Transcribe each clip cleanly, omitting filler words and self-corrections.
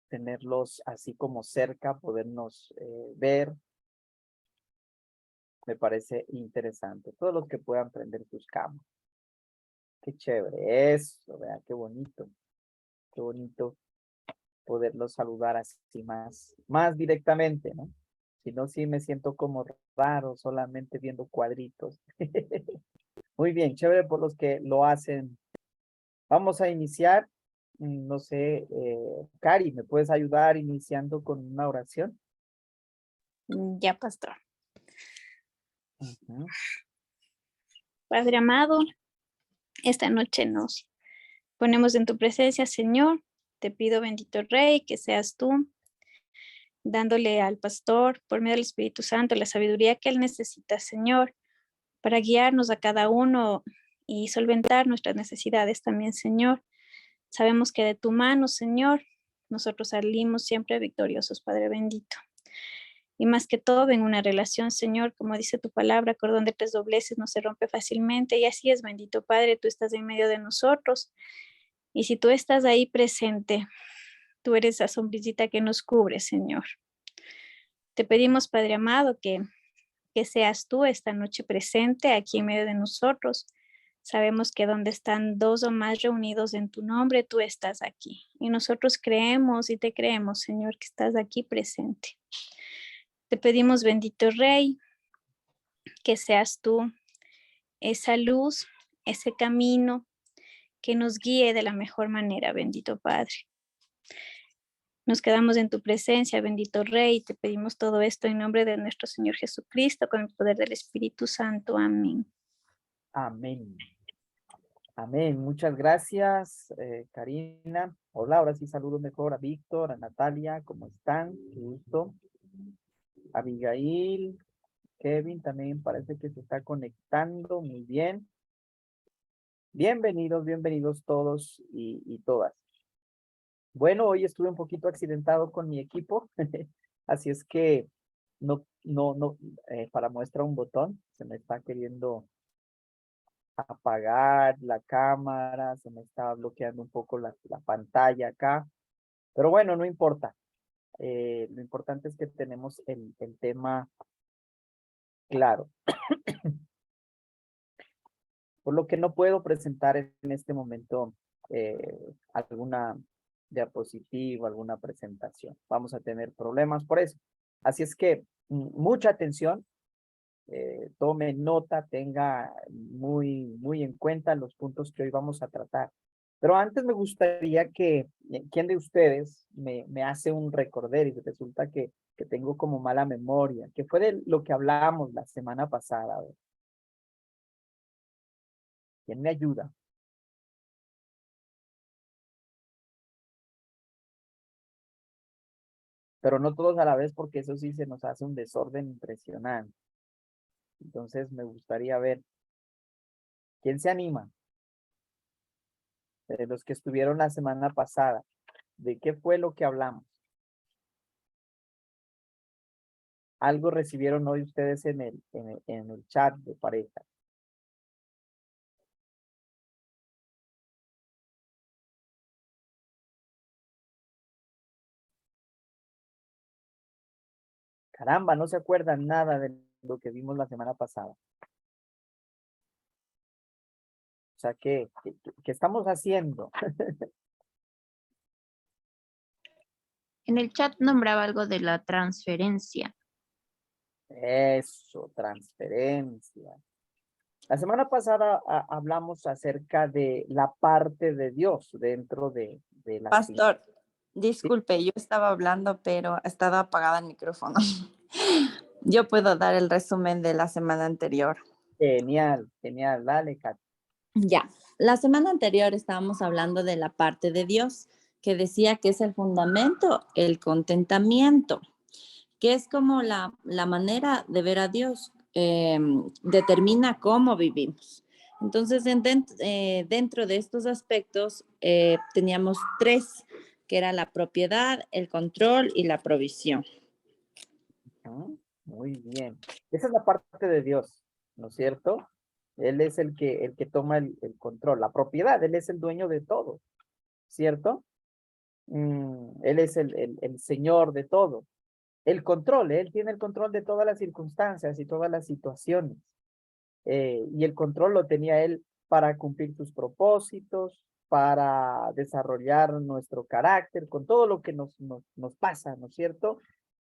tenerlos así como cerca, podernos ver. Me parece interesante. Todos los que puedan prender sus cámaras. Qué chévere eso, vea, qué bonito. Qué bonito poderlos saludar así más directamente, ¿no? Si no, sí me siento como raro solamente viendo cuadritos. Muy bien, chévere por los que lo hacen. Vamos a iniciar. No sé, Cari, ¿me puedes ayudar iniciando con una oración? Ya, pastor. Ujú. Padre amado, esta noche nos ponemos en tu presencia, Señor. Te pido, bendito Rey, que seas tú dándole al pastor, por medio del Espíritu Santo, la sabiduría que él necesita, Señor, para guiarnos a cada uno y solventar nuestras necesidades también, Señor. Sabemos que de tu mano, Señor, nosotros salimos siempre victoriosos, Padre bendito. Y más que todo en una relación, Señor, como dice tu palabra, cordón de tres dobleces no se rompe fácilmente. Y así es, bendito Padre, tú estás en medio de nosotros. Y si tú estás ahí presente, tú eres la sombrillita que nos cubre, Señor. Te pedimos, Padre amado, que seas tú esta noche presente aquí en medio de nosotros. Sabemos que donde están dos o más reunidos en tu nombre, tú estás aquí. Y nosotros creemos y te creemos, Señor, que estás aquí presente. Te pedimos, bendito Rey, que seas tú esa luz, ese camino que nos guíe de la mejor manera, bendito Padre. Nos quedamos en tu presencia, bendito Rey. Te pedimos todo esto en nombre de nuestro Señor Jesucristo, con el poder del Espíritu Santo. Amén. Amén. Amén. Muchas gracias, Karina. Hola, ahora sí saludo mejor a Víctor, a Natalia. ¿Cómo están? Qué gusto. Abigail, Kevin también parece que se está conectando. Muy bien. Bienvenidos todos y todas. Bueno, hoy estuve un poquito accidentado con mi equipo, así es que no, para muestra un botón, se me está queriendo apagar la cámara, se me está bloqueando un poco la pantalla acá, pero bueno, no importa. Lo importante es que tenemos el tema claro. Por lo que no puedo presentar en este momento alguna diapositiva, alguna presentación. Vamos a tener problemas por eso. Así es que mucha atención, tome nota, tenga muy en cuenta los puntos que hoy vamos a tratar. Pero antes me gustaría que, ¿quién de ustedes me hace un recorder? Y resulta que tengo como mala memoria, que fue de lo que hablábamos la semana pasada. ¿Quién me ayuda? Pero no todos a la vez porque eso sí se nos hace un desorden impresionante. Entonces me gustaría ver, ¿quién se anima? De los que estuvieron la semana pasada, ¿de qué fue lo que hablamos? Algo recibieron hoy ustedes en el chat de pareja. Caramba, no se acuerdan nada de lo que vimos la semana pasada. O sea, ¿qué estamos haciendo? En el chat nombraba algo de la transferencia. Eso, transferencia. La semana pasada hablamos acerca de la parte de Dios dentro de las... Pastor, disculpe, yo estaba hablando, pero estaba apagada el micrófono. Yo puedo dar el resumen de la semana anterior. Genial, dale, Kat. Ya, la semana anterior estábamos hablando de la parte de Dios, que decía que es el fundamento, el contentamiento, que es como la manera de ver a Dios, determina cómo vivimos. Entonces, dentro de estos aspectos, teníamos tres, que era la propiedad, el control y la provisión. Muy bien. Esa es la parte de Dios, ¿no es cierto? Él es el que toma el control, la propiedad, Él es el dueño de todo. ¿cierto? Él es el Señor de todo. El control, Él tiene el control de todas las circunstancias y todas las situaciones. Y el control lo tenía Él para cumplir sus propósitos, para desarrollar nuestro carácter, con todo lo que nos pasa, ¿no es cierto?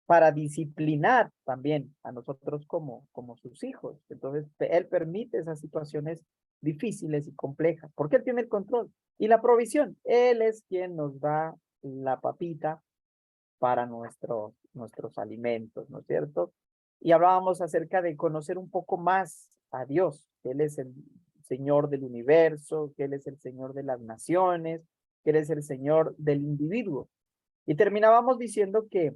Para disciplinar también a nosotros como sus hijos. Entonces, Él permite esas situaciones difíciles y complejas, porque Él tiene el control. Y la provisión, Él es quien nos da la papita para nuestros alimentos, ¿no es cierto? Y hablábamos acerca de conocer un poco más a Dios. Él es el Señor del universo, que Él es el Señor de las naciones, que Él es el Señor del individuo. Y terminábamos diciendo que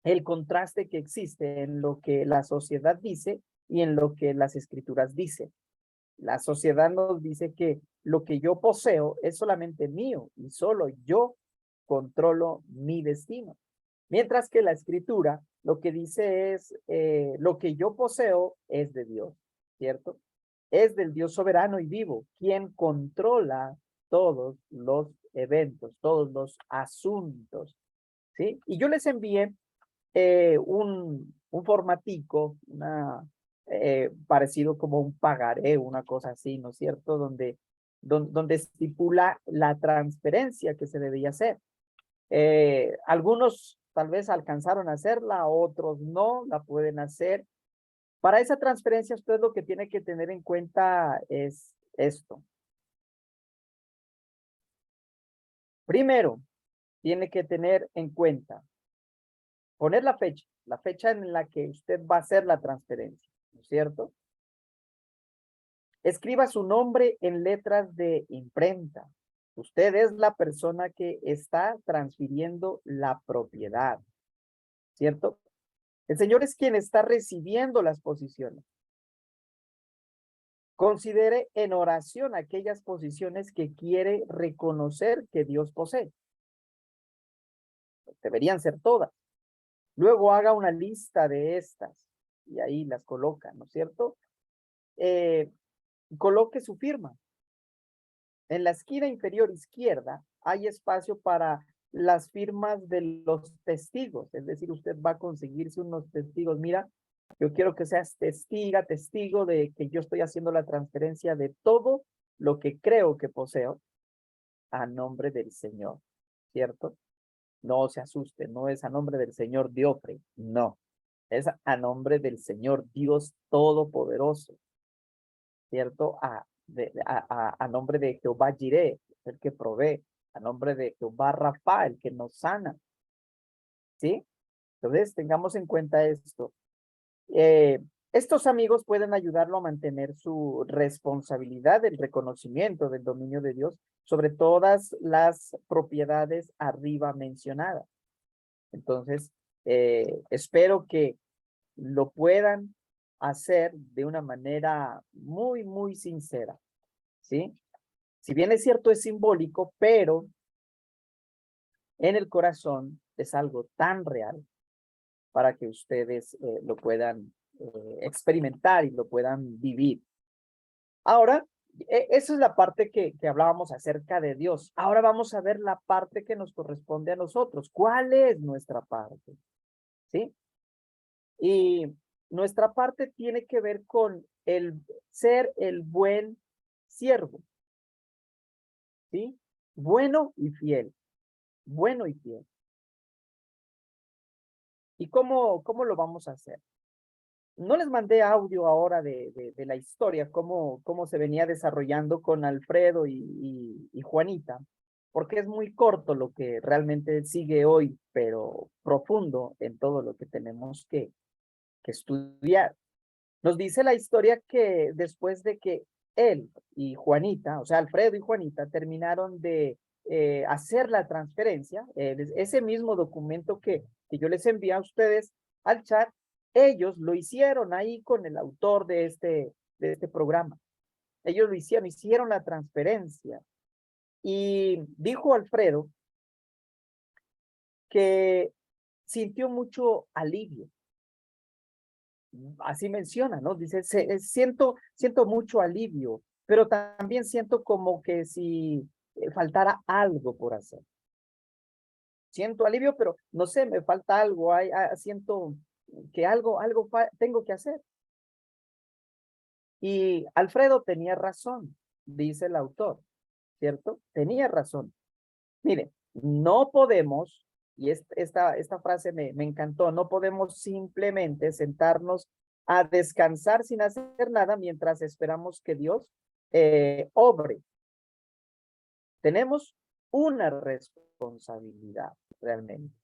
el contraste que existe en lo que la sociedad dice y en lo que las escrituras dicen. La sociedad nos dice que lo que yo poseo es solamente mío y solo yo controlo mi destino. Mientras que la escritura lo que dice es, lo que yo poseo es de Dios, ¿cierto? Es del Dios soberano y vivo, quien controla todos los eventos, todos los asuntos, ¿sí? Y yo les envié un formatico, parecido como un pagaré, una cosa así, ¿no es cierto? Donde estipula la transferencia que se debía hacer. Algunos tal vez alcanzaron a hacerla, otros no la pueden hacer. Para esa transferencia, usted lo que tiene que tener en cuenta es esto. Primero, tiene que tener en cuenta, poner la fecha en la que usted va a hacer la transferencia, ¿no es cierto? Escriba su nombre en letras de imprenta. Usted es la persona que está transfiriendo la propiedad, ¿cierto? El Señor es quien está recibiendo las posiciones. Considere en oración aquellas posiciones que quiere reconocer que Dios posee. Deberían ser todas. Luego haga una lista de estas y ahí las coloca, ¿no es cierto? Coloque su firma. En la esquina inferior izquierda hay espacio para las firmas de los testigos, es decir, usted va a conseguirse unos testigos. Mira, yo quiero que seas testigo de que yo estoy haciendo la transferencia de todo lo que creo que poseo a nombre del Señor, ¿cierto? No se asuste, no es a nombre del Señor Diofre, no, es a nombre del Señor Dios Todopoderoso, ¿cierto? A nombre de Jehová Jireh, el que provee, a nombre de Jehová Rafa, el que nos sana, ¿sí? Entonces, tengamos en cuenta esto. Estos amigos pueden ayudarlo a mantener su responsabilidad del reconocimiento del dominio de Dios sobre todas las propiedades arriba mencionadas. Entonces, espero que lo puedan hacer de una manera muy, muy sincera, ¿sí? Si bien es cierto, es simbólico, pero en el corazón es algo tan real para que ustedes lo puedan experimentar y lo puedan vivir. Ahora, esa es la parte que hablábamos acerca de Dios. Ahora vamos a ver la parte que nos corresponde a nosotros. ¿Cuál es nuestra parte? ¿Sí? Y nuestra parte tiene que ver con el ser el buen siervo, ¿sí? Bueno y fiel, bueno y fiel. ¿Y cómo lo vamos a hacer? No les mandé audio ahora de la historia, cómo se venía desarrollando con Alfredo y Juanita, porque es muy corto lo que realmente sigue hoy, pero profundo en todo lo que tenemos que estudiar. Nos dice la historia que después de que él y Juanita, o sea, Alfredo y Juanita, terminaron de hacer la transferencia, ese mismo documento que yo les envié a ustedes al chat, ellos lo hicieron ahí con el autor de este programa. Ellos lo hicieron la transferencia. Y dijo Alfredo que sintió mucho alivio. Así menciona, ¿no? Dice, siento mucho alivio, pero también siento como que si faltara algo por hacer. Siento alivio, pero no sé, me falta algo, siento que algo tengo que hacer. Y Alfredo tenía razón, dice el autor, ¿cierto? Tenía razón. Mire, no podemos, y esta frase me encantó, no podemos simplemente sentarnos a descansar sin hacer nada mientras esperamos que Dios obre. Tenemos una responsabilidad realmente.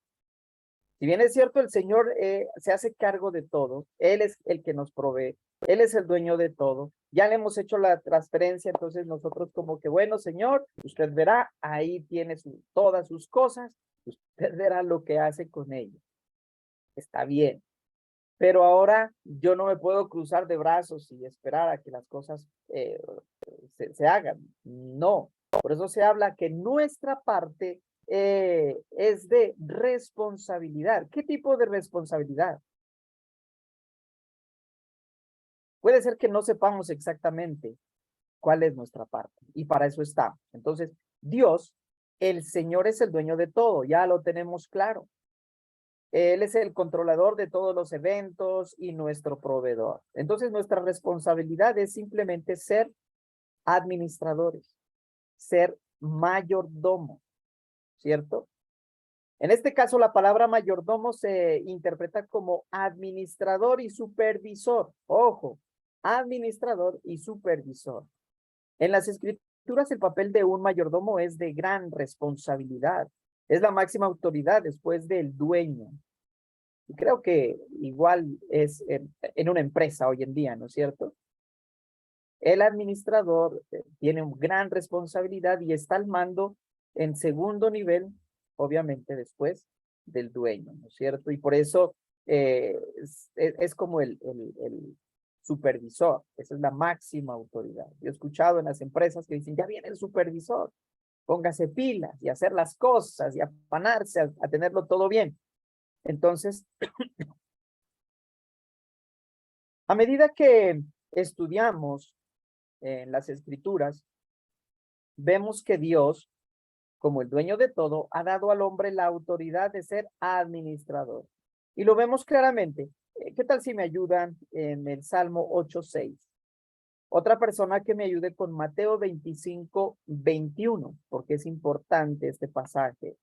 Si bien es cierto, el Señor se hace cargo de todo, Él es el que nos provee, Él es el dueño de todo, ya le hemos hecho la transferencia, entonces nosotros como que, bueno, Señor, usted verá, ahí tiene todas sus cosas, usted verá lo que hace con ellas. Está bien, pero ahora yo no me puedo cruzar de brazos y esperar a que las cosas se hagan. No, por eso se habla que nuestra parte es de responsabilidad. ¿Qué tipo de responsabilidad? Puede ser que no sepamos exactamente cuál es nuestra parte y para eso está. Entonces, Dios, el Señor es el dueño de todo, ya lo tenemos claro. Él es el controlador de todos los eventos y nuestro proveedor. Entonces, nuestra responsabilidad es simplemente ser administradores, ser mayordomo, ¿cierto? En este caso, la palabra mayordomo se interpreta como administrador y supervisor. Ojo, administrador y supervisor. En las escrituras, el papel de un mayordomo es de gran responsabilidad. Es la máxima autoridad después del dueño. Y creo que igual es en una empresa hoy en día, ¿no es cierto? El administrador tiene una gran responsabilidad y está al mando en segundo nivel, obviamente después del dueño, ¿no es cierto? Y por eso es como el supervisor, esa es la máxima autoridad. Yo he escuchado en las empresas que dicen, ya viene el supervisor, póngase pilas y hacer las cosas y afanarse a tenerlo todo bien. Entonces, a medida que estudiamos en las escrituras, vemos que Dios, como el dueño de todo, ha dado al hombre la autoridad de ser administrador. Y lo vemos claramente. ¿Qué tal si me ayudan en el Salmo 8:6? Otra persona que me ayude con Mateo 25:21, porque es importante este pasaje.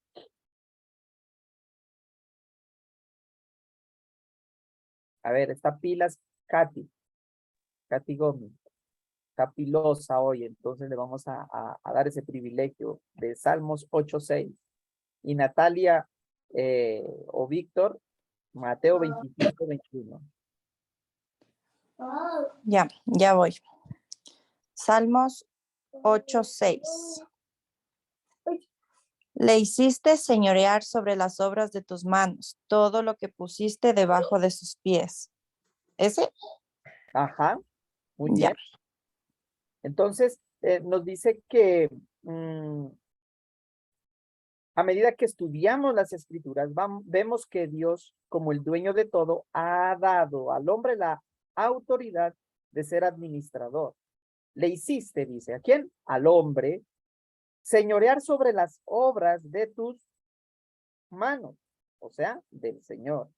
A ver, está pilas Katy Gómez. Está pilosa hoy, entonces le vamos a dar ese privilegio de Salmos 8:6. Y Natalia o Víctor, Mateo 25:21. Ya voy. Salmos 8:6. Le hiciste señorear sobre las obras de tus manos, todo lo que pusiste debajo de sus pies. ¿Ese? Ajá, muy Ya. bien. Entonces, nos dice que a medida que estudiamos las escrituras, vemos que Dios, como el dueño de todo, ha dado al hombre la autoridad de ser administrador. Le hiciste, dice, ¿a quién? Al hombre, señorear sobre las obras de tus manos, o sea, del Señor.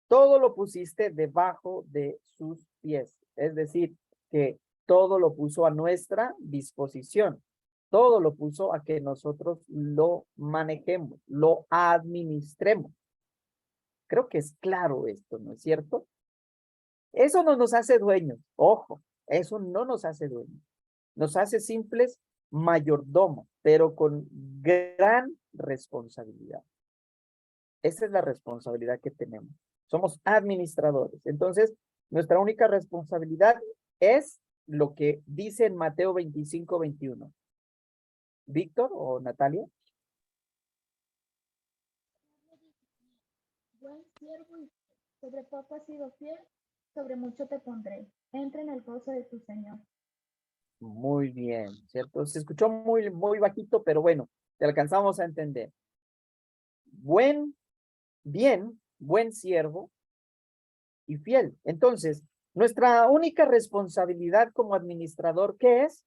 Todo lo pusiste debajo de sus pies, es decir, que todo lo puso a nuestra disposición. Todo lo puso a que nosotros lo manejemos, lo administremos. Creo que es claro esto, ¿no es cierto? Eso no nos hace dueños, ojo, eso no nos hace dueños. Nos hace simples mayordomos, pero con gran responsabilidad. Esa es la responsabilidad que tenemos. Somos administradores. Entonces, nuestra única responsabilidad es lo que dice en Mateo 25:21. ¿Víctor o Natalia? Buen siervo y sobre poco has sido fiel, sobre mucho te pondré. Entra en el gozo de tu Señor. Muy bien, ¿cierto? Se escuchó muy bajito, pero bueno, te alcanzamos a entender. Buen siervo y fiel. Entonces, nuestra única responsabilidad como administrador, ¿qué es?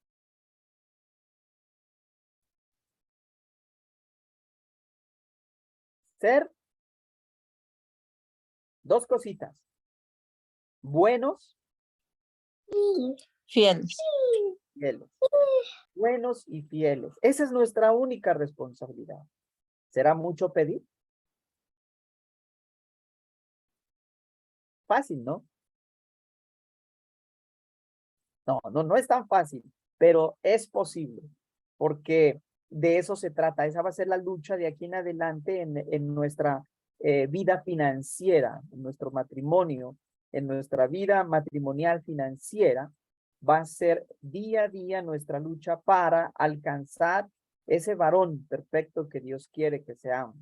ser dos cositas. Buenos, Fieles. fieles. Buenos y fieles. Esa es nuestra única responsabilidad. ¿Será mucho pedir? Fácil, ¿no? No es tan fácil, pero es posible, porque de eso se trata. Esa va a ser la lucha de aquí en adelante en nuestra vida financiera, en nuestro matrimonio, en nuestra vida matrimonial financiera. Va a ser día a día nuestra lucha para alcanzar ese varón perfecto que Dios quiere que seamos.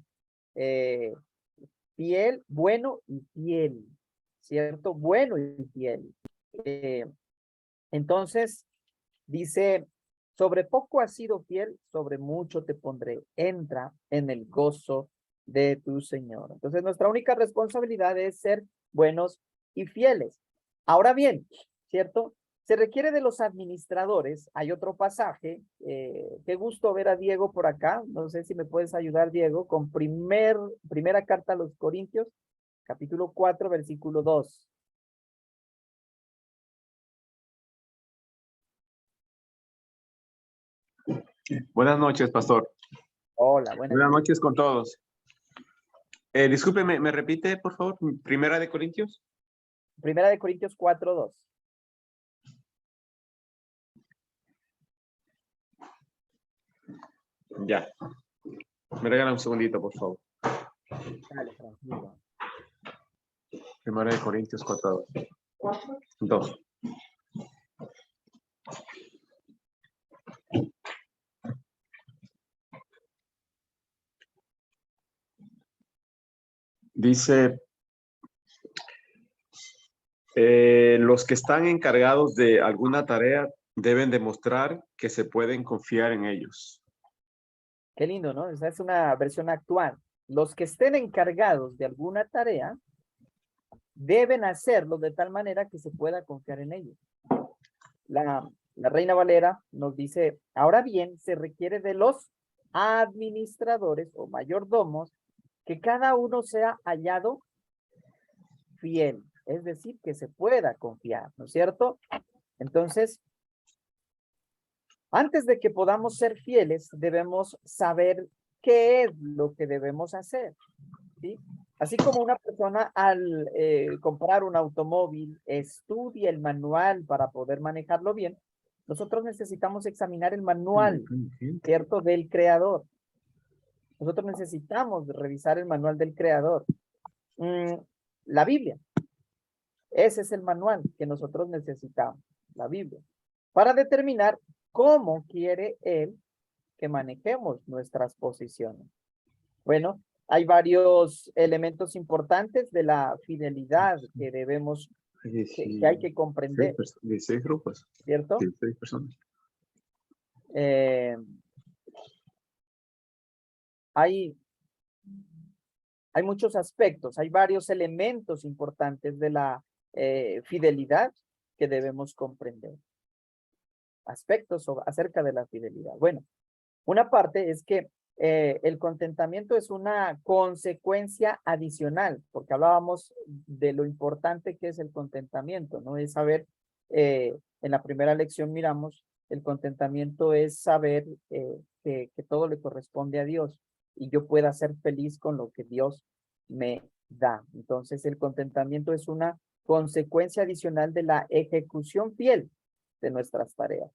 Fiel, bueno y fiel, ¿cierto? Bueno y fiel. Entonces, dice, sobre poco has sido fiel, sobre mucho te pondré. Entra en el gozo de tu Señor. Entonces, nuestra única responsabilidad es ser buenos y fieles. Ahora bien, ¿cierto? Se requiere de los administradores. Hay otro pasaje. Qué gusto ver a Diego por acá. No sé si me puedes ayudar, Diego, con primera carta a los Corintios, capítulo 4, versículo 2. Buenas noches, pastor. Hola, buenas Buenas noches. noches con todos. Discúlpeme, ¿me repite, por favor? Primera de Corintios. Primera de Corintios 4, 2. Ya. Me regala un segundito, por favor. Dale, tranquilo. Primera de Corintios 4, 2. Dice, los que están encargados de alguna tarea deben demostrar que se pueden confiar en ellos. Qué lindo, ¿no? Esa es una versión actual. Los que estén encargados de alguna tarea deben hacerlo de tal manera que se pueda confiar en ellos. La Reina Valera nos dice, ahora bien, se requiere de los administradores o mayordomos que cada uno sea hallado fiel, es decir, que se pueda confiar, ¿no es cierto? Entonces, antes de que podamos ser fieles, debemos saber qué es lo que debemos hacer, ¿sí? Así como una persona al comprar un automóvil estudia el manual para poder manejarlo bien, nosotros necesitamos examinar el manual, ¿cierto? Del creador. Nosotros necesitamos revisar el manual del creador. La Biblia. Ese es el manual que nosotros necesitamos, la Biblia, para determinar cómo quiere Él que manejemos nuestras posiciones. Bueno, hay varios elementos importantes de la fidelidad que debemos, que hay que comprender, 16 grupos. ¿cierto? 16 personas. Hay muchos aspectos, hay varios elementos importantes de la fidelidad que debemos comprender. Aspectos acerca de la fidelidad. Bueno, una parte es que el contentamiento es una consecuencia adicional, porque hablábamos de lo importante que es el contentamiento, ¿no? Es saber, en la primera lección miramos, el contentamiento es saber que todo le corresponde a Dios y yo pueda ser feliz con lo que Dios me da. Entonces, el contentamiento es una consecuencia adicional de la ejecución fiel de nuestras tareas.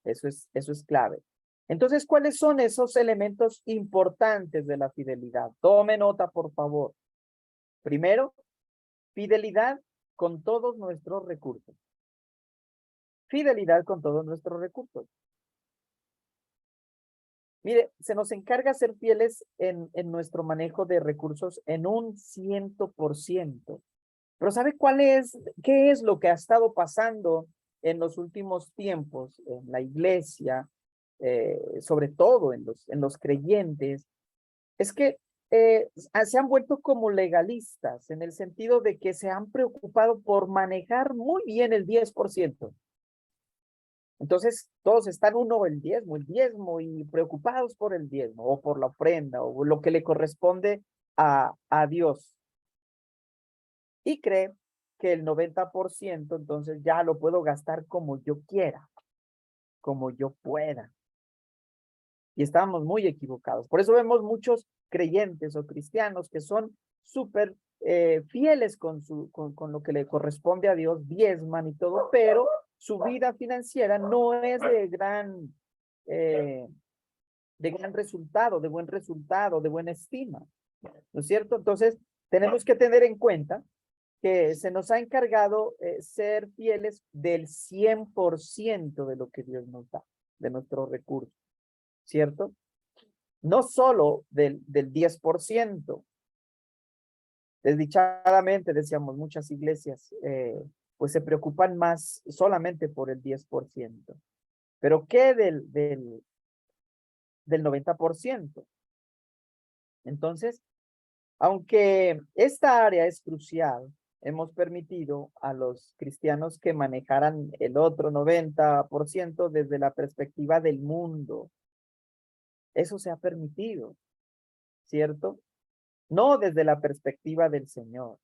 Eso es clave. Entonces, ¿cuáles son esos elementos importantes de la fidelidad? Tome nota, por favor. Primero, fidelidad con todos nuestros recursos. Fidelidad con todos nuestros recursos. Mire, se nos encarga ser fieles en nuestro manejo de recursos en un 100%. Pero ¿sabe qué es lo que ha estado pasando en los últimos tiempos en la iglesia, sobre todo en los creyentes? Es que se han vuelto como legalistas en el sentido de que se han preocupado por manejar muy bien el 10%. Entonces, todos están el diezmo y preocupados por el diezmo o por la ofrenda o lo que le corresponde a Dios. Y cree que el 90% entonces ya lo puedo gastar como yo quiera, como yo pueda. Y estábamos muy equivocados. Por eso vemos muchos creyentes o cristianos que son súper fieles con lo que le corresponde a Dios, diezman y todo, pero su vida financiera no es de gran resultado, de buen resultado, de buena estima. ¿No es cierto? Entonces, tenemos que tener en cuenta que se nos ha encargado ser fieles del 100% de lo que Dios nos da, de nuestros recursos, ¿cierto? No solo del 10%. Desdichadamente, decíamos, muchas iglesias pues se preocupan más solamente por el 10%. Pero ¿qué del 90%? Entonces, aunque esta área es crucial, hemos permitido a los cristianos que manejaran el otro 90% desde la perspectiva del mundo. Eso se ha permitido, ¿cierto? No desde la perspectiva del Señor.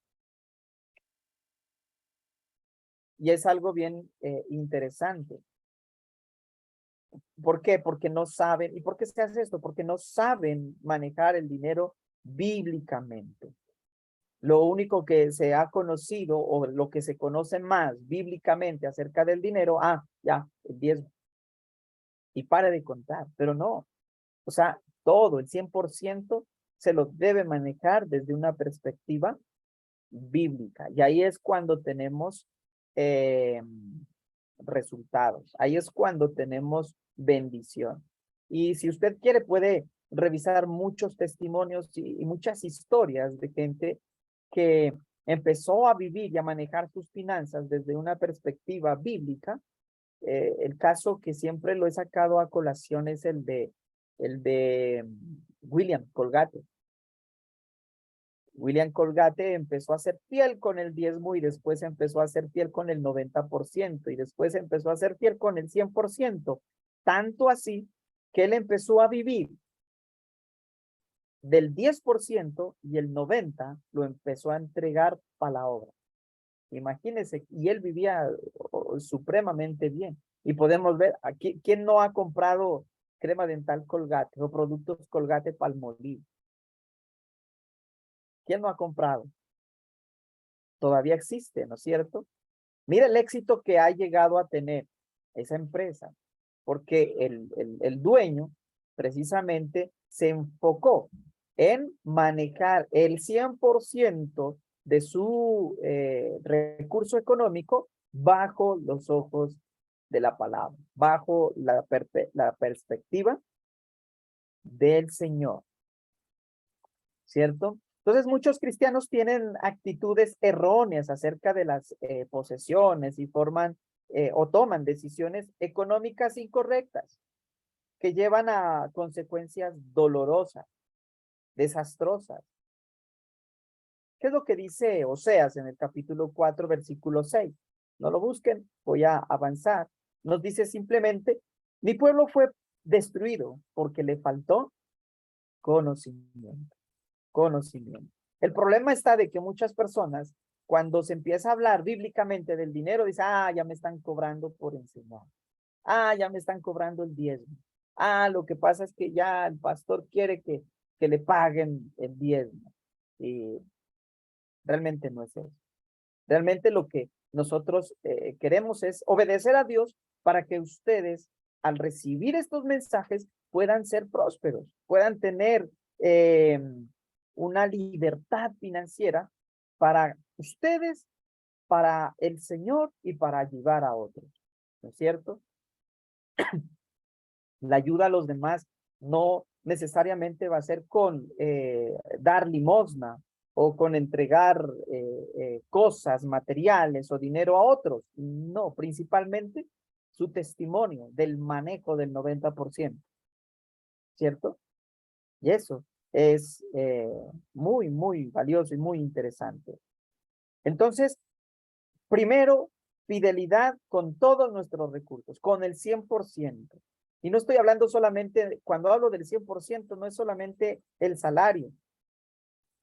Y es algo bien interesante. ¿Por qué? Porque no saben. ¿Y por qué se hace esto? Porque no saben manejar el dinero bíblicamente. Lo único que se ha conocido o lo que se conoce más bíblicamente acerca del dinero, ya, el 10. Y pare de contar, pero no. O sea, todo, el 100% se lo debe manejar desde una perspectiva bíblica. Y ahí es cuando tenemos resultados. Ahí es cuando tenemos bendición. Y si usted quiere, puede revisar muchos testimonios y muchas historias de gente que empezó a vivir y a manejar sus finanzas desde una perspectiva bíblica. El caso que siempre lo he sacado a colación es el de William Colgate. William Colgate empezó a ser fiel con el diezmo y después empezó a ser fiel con el 90% y después empezó a ser fiel con el 100%. Tanto así que él empezó a vivir del 10% y el 90% lo empezó a entregar para la obra. Imagínense, y él vivía supremamente bien. Y podemos ver, aquí, ¿quién no ha comprado crema dental Colgate o productos Colgate Palmolive? ¿Quién no ha comprado? Todavía existe, ¿no es cierto? Mira el éxito que ha llegado a tener esa empresa, porque el dueño precisamente se enfocó en manejar el 100% de su recurso económico bajo los ojos de la palabra, bajo la perspectiva del Señor, ¿cierto? Entonces muchos cristianos tienen actitudes erróneas acerca de las posesiones y forman o toman decisiones económicas incorrectas que llevan a consecuencias dolorosas, desastrosas. ¿Qué es lo que dice Oseas en el capítulo 4, versículo 6? No lo busquen, voy a avanzar. Nos dice simplemente, mi pueblo fue destruido porque le faltó conocimiento. Conocimiento. El problema está de que muchas personas, cuando se empieza a hablar bíblicamente del dinero, dicen, ya me están cobrando por enseñar. Ya me están cobrando el diezmo. Lo que pasa es que ya el pastor quiere que le paguen el diezmo. Y realmente no es eso. Realmente lo que nosotros queremos es obedecer a Dios para que ustedes, al recibir estos mensajes, puedan ser prósperos, puedan tener una libertad financiera para ustedes, para el Señor y para ayudar a otros, ¿no es cierto? La ayuda a los demás no necesariamente va a ser con dar limosna o con entregar cosas materiales o dinero a otros. No, principalmente su testimonio del manejo del 90%, ¿cierto? Y eso es muy, muy valioso y muy interesante. Entonces, primero, fidelidad con todos nuestros recursos, con el 100%. Y no estoy hablando solamente, cuando hablo del 100%, no es solamente el salario.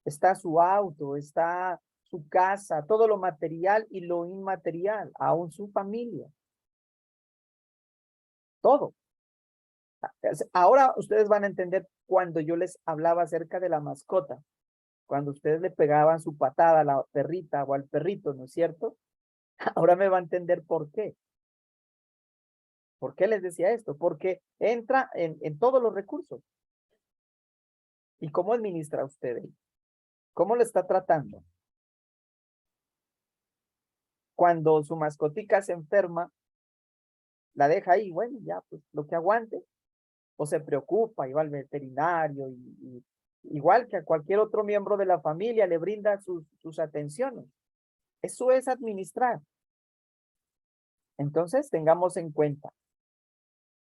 Está su auto, está su casa, todo lo material y lo inmaterial, aún su familia. Todo. Ahora ustedes van a entender cuando yo les hablaba acerca de la mascota. Cuando ustedes le pegaban su patada a la perrita o al perrito, ¿no es cierto? Ahora me va a entender por qué. ¿Por qué les decía esto? Porque entra en todos los recursos. ¿Y cómo administra usted? ¿Cómo lo está tratando? Cuando su mascotica se enferma, la deja ahí, bueno, ya, pues lo que aguante. O se preocupa y va al veterinario y igual que a cualquier otro miembro de la familia le brinda sus atenciones. Eso es administrar. Entonces tengamos en cuenta,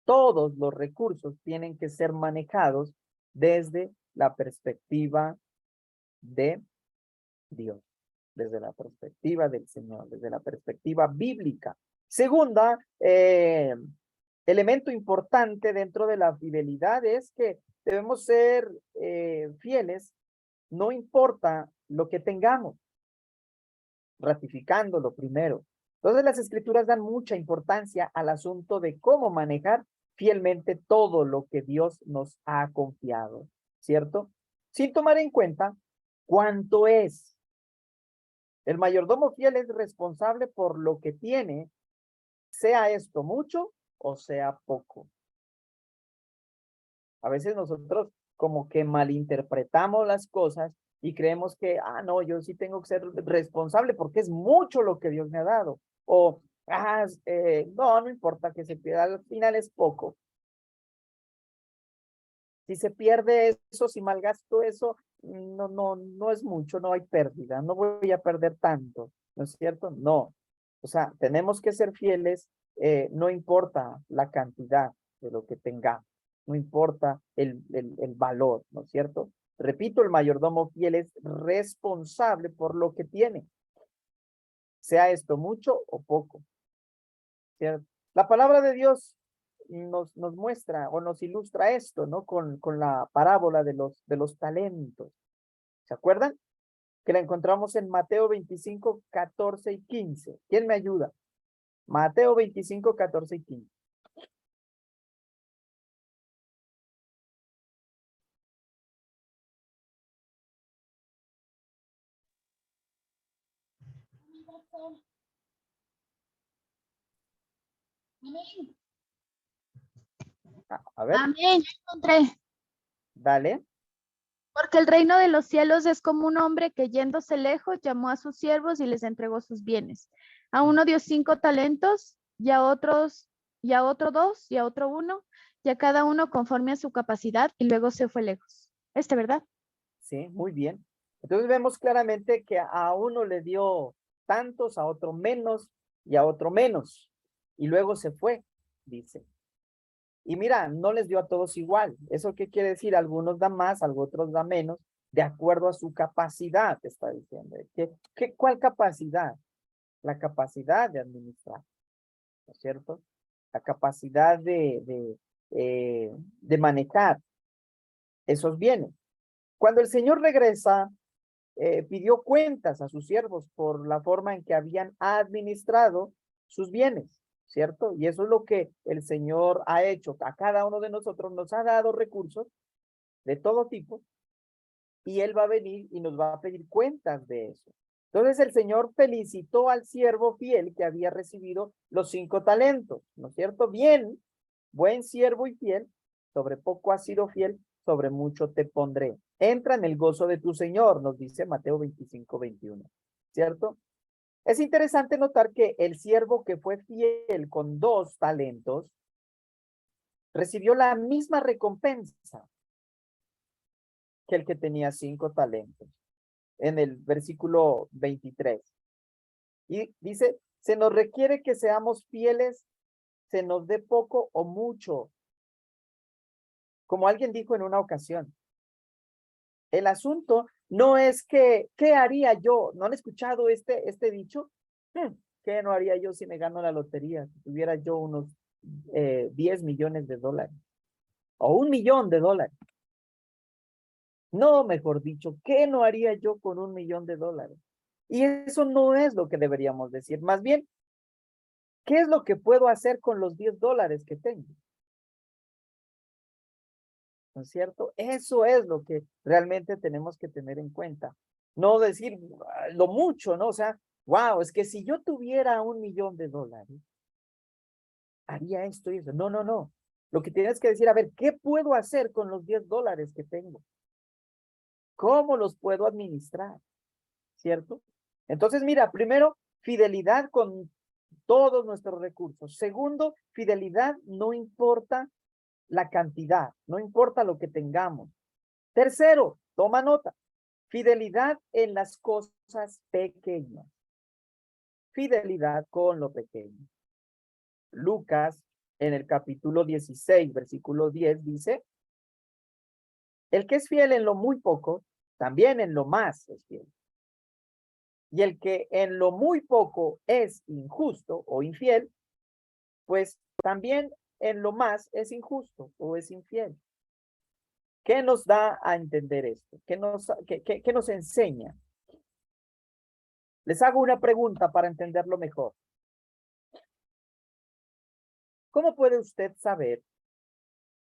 todos los recursos tienen que ser manejados desde la perspectiva de Dios, desde la perspectiva del Señor, desde la perspectiva bíblica. Segunda, elemento importante dentro de la fidelidad es que debemos ser fieles, no importa lo que tengamos, ratificándolo primero. Entonces las escrituras dan mucha importancia al asunto de cómo manejar fielmente todo lo que Dios nos ha confiado, ¿cierto? Sin tomar en cuenta cuánto es. El mayordomo fiel es responsable por lo que tiene, sea esto mucho o sea poco. A veces nosotros como que malinterpretamos las cosas y creemos que, no, yo sí tengo que ser responsable porque es mucho lo que Dios me ha dado. O, no importa que se pierda, al final es poco. Si se pierde eso, si malgasto eso, no es mucho, no hay pérdida, no voy a perder tanto, ¿no es cierto? No. O sea, tenemos que ser fieles, no importa la cantidad de lo que tengamos, no importa el valor, ¿no es cierto? Repito, el mayordomo fiel es responsable por lo que tiene, sea esto mucho o poco, ¿cierto? La palabra de Dios nos muestra o nos ilustra esto, ¿no? Con la parábola de los talentos. ¿Se acuerdan? Que la encontramos en Mateo 25, 14 y 15. ¿Quién me ayuda? Mateo 25, 14 y 15. A ver, Amén, ya encontré. dale. Porque el reino de los cielos es como un hombre que yéndose lejos llamó a sus siervos y les entregó sus bienes. A uno dio 5 talentos, y a otro 2, y a otro 1, y a cada uno conforme a su capacidad, y luego se fue lejos. ¿Verdad? Sí, muy bien. Entonces vemos claramente que a uno le dio tantos, a otro menos y a otro menos. Y luego se fue, dice. Y mira, no les dio a todos igual. ¿Eso qué quiere decir? Algunos dan más, otros dan menos, de acuerdo a su capacidad, está diciendo. ¿Cuál capacidad? La capacidad de administrar, ¿no es cierto? La capacidad de manejar esos bienes. Cuando el Señor regresa, pidió cuentas a sus siervos por la forma en que habían administrado sus bienes, ¿cierto? Y eso es lo que el Señor ha hecho. A cada uno de nosotros nos ha dado recursos de todo tipo y Él va a venir y nos va a pedir cuentas de eso. Entonces el Señor felicitó al siervo fiel que había recibido los 5 talentos, ¿no es cierto? Bien, buen siervo y fiel, sobre poco has sido fiel, sobre mucho te pondré. Entra en el gozo de tu Señor, nos dice Mateo 25, 21, ¿cierto? Es interesante notar que el siervo que fue fiel con 2 talentos recibió la misma recompensa que el que tenía 5 talentos. En el versículo 23. Y dice, se nos requiere que seamos fieles, se nos dé poco o mucho. Como alguien dijo en una ocasión, el asunto no es que, ¿qué haría yo? ¿No han escuchado este dicho? ¿Qué no haría yo si me gano la lotería? Si tuviera yo unos 10 millones de dólares o $1 millón de dólares. No, mejor dicho, ¿qué no haría yo con $1 millón de dólares? Y eso no es lo que deberíamos decir. Más bien, ¿qué es lo que puedo hacer con los 10 dólares que tengo? ¿No es cierto? Eso es lo que realmente tenemos que tener en cuenta. No decir lo mucho, ¿no? O sea, wow, es que si yo tuviera $1 millón de dólares, haría esto y eso. No, no, no. Lo que tienes que decir, a ver, ¿qué puedo hacer con los 10 dólares que tengo? ¿Cómo los puedo administrar? ¿Cierto? Entonces, mira, primero, fidelidad con todos nuestros recursos. Segundo, fidelidad no importa la cantidad, no importa lo que tengamos. Tercero, toma nota, fidelidad en las cosas pequeñas. Fidelidad con lo pequeño. Lucas, en el capítulo 16, versículo 10, dice, el que es fiel en lo muy poco, también en lo más es fiel. Y el que en lo muy poco es injusto o infiel, pues también en lo más es injusto o es infiel. ¿Qué nos da a entender esto? ¿Qué nos enseña? Les hago una pregunta para entenderlo mejor. ¿Cómo puede usted saber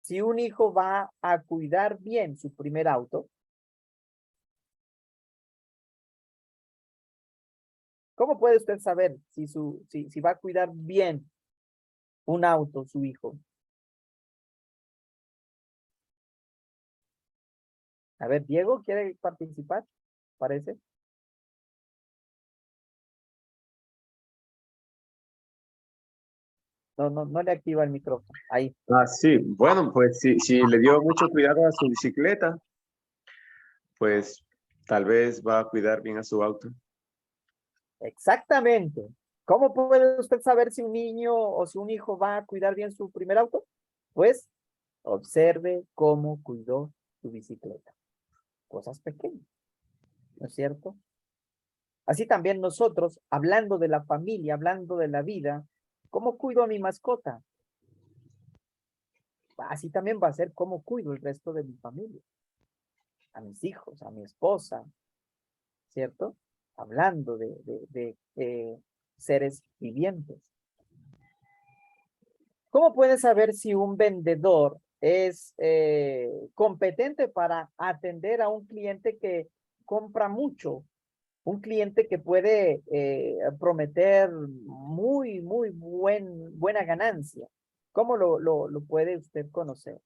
si un hijo va a cuidar bien su primer auto? ¿Cómo puede usted saber si va a cuidar bien un auto su hijo? A ver, Diego, ¿quiere participar? ¿Parece? No le activa el micrófono. Ahí. Ah, sí. Bueno, pues si le dio mucho cuidado a su bicicleta, pues tal vez va a cuidar bien a su auto. Exactamente. ¿Cómo puede usted saber si un niño o si un hijo va a cuidar bien su primer auto? Pues observe cómo cuidó su bicicleta. Cosas pequeñas, ¿no es cierto? Así también nosotros, hablando de la familia, hablando de la vida, ¿cómo cuido a mi mascota? Así también va a ser cómo cuido el resto de mi familia, a mis hijos, a mi esposa, ¿cierto? Hablando de seres vivientes. ¿Cómo puedes saber si un vendedor es competente para atender a un cliente que compra mucho? Un cliente que puede prometer muy buena ganancia. ¿Cómo lo puede usted conocer?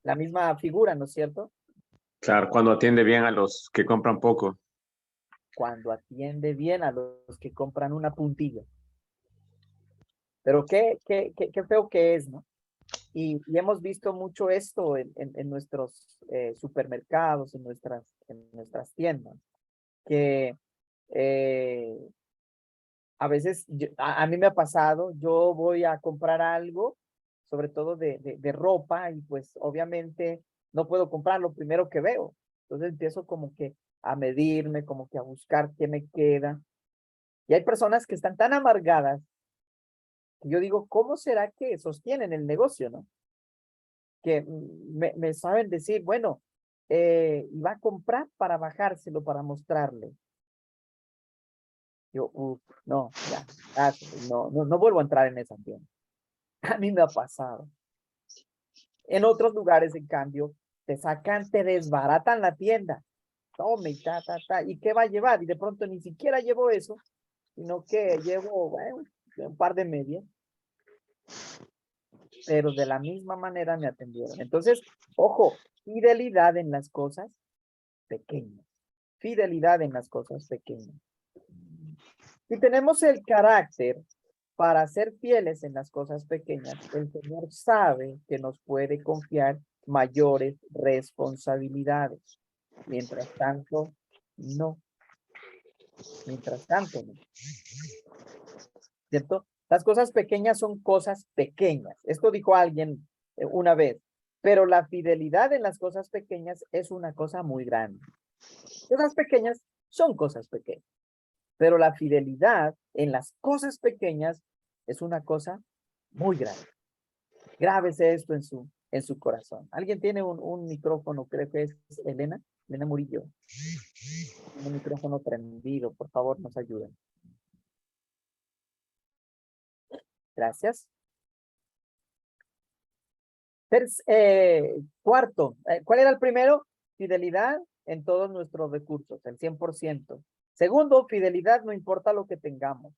La misma figura, ¿no es cierto? Claro, cuando atiende bien a los que compran poco. Cuando atiende bien a los que compran una puntilla. Pero qué feo que es, ¿no? Y hemos visto mucho esto en nuestros supermercados, en nuestras tiendas, que a veces a mí me ha pasado, yo voy a comprar algo, sobre todo de ropa, y pues obviamente no puedo comprar lo primero que veo. Entonces empiezo como que a medirme, como que a buscar qué me queda. Y hay personas que están tan amargadas que yo digo, ¿cómo será que sostienen el negocio, no? Que me saben decir, bueno, iba a comprar para bajárselo, para mostrarle. Yo, no, ya, no vuelvo a entrar en esa tienda. A mí me ha pasado. En otros lugares, en cambio, te desbaratan la tienda. Tome, ¿y qué va a llevar? Y de pronto ni siquiera llevo eso, sino que llevo, bueno, un par de medias. Pero de la misma manera me atendieron. Entonces, ojo, fidelidad en las cosas pequeñas. Fidelidad en las cosas pequeñas. Si tenemos el carácter para ser fieles en las cosas pequeñas, el Señor sabe que nos puede confiar mayores responsabilidades. Mientras tanto, no. Mientras tanto, no. ¿Cierto? Las cosas pequeñas son cosas pequeñas. Esto dijo alguien una vez. Pero la fidelidad en las cosas pequeñas es una cosa muy grande. Cosas pequeñas son cosas pequeñas, pero la fidelidad en las cosas pequeñas es una cosa muy grande. Grábese esto en su corazón. ¿Alguien tiene un micrófono? Creo que es Elena Murillo. Un micrófono prendido, por favor, nos ayuden. Gracias. Cuarto, ¿cuál era el primero? Fidelidad en todos nuestros recursos, el 100%. Segundo, fidelidad no importa lo que tengamos.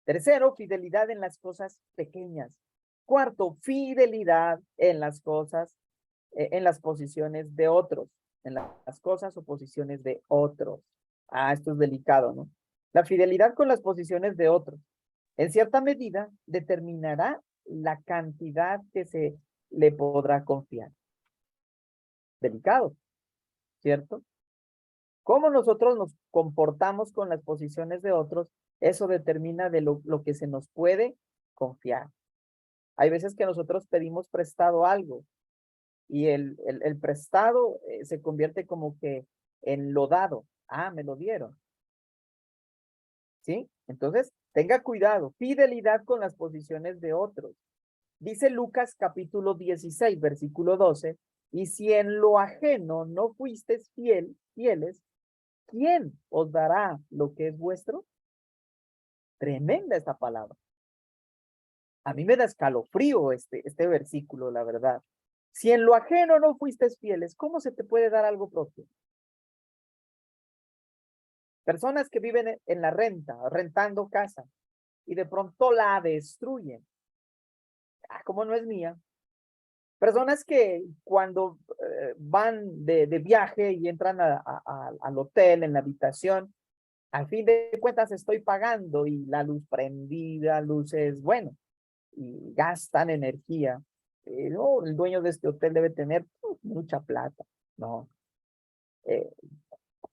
Tercero, fidelidad en las cosas pequeñas. Cuarto, fidelidad en las cosas, en las posiciones de otros, en las cosas o posiciones de otros. Esto es delicado, ¿no? La fidelidad con las posiciones de otros, en cierta medida, determinará la cantidad que se le podrá confiar. Delicado, ¿cierto? Cómo nosotros nos comportamos con las posiciones de otros, eso determina de lo que se nos puede confiar. Hay veces que nosotros pedimos prestado algo y el prestado se convierte como que en lo dado. Me lo dieron. ¿Sí? Entonces, tenga cuidado. Fidelidad con las posiciones de otros. Dice Lucas capítulo 16, versículo 12, y si en lo ajeno no fuisteis fieles, ¿quién os dará lo que es vuestro? Tremenda esta palabra. A mí me da escalofrío este versículo, la verdad. Si en lo ajeno no fuisteis fieles, ¿cómo se te puede dar algo propio? Personas que viven en la renta, rentando casa, y de pronto la destruyen. Como no es mía. Personas que cuando van de viaje y entran al hotel, en la habitación, al fin de cuentas estoy pagando y la luz prendida, luces, bueno, y gastan energía. No, el dueño de este hotel debe tener mucha plata. No.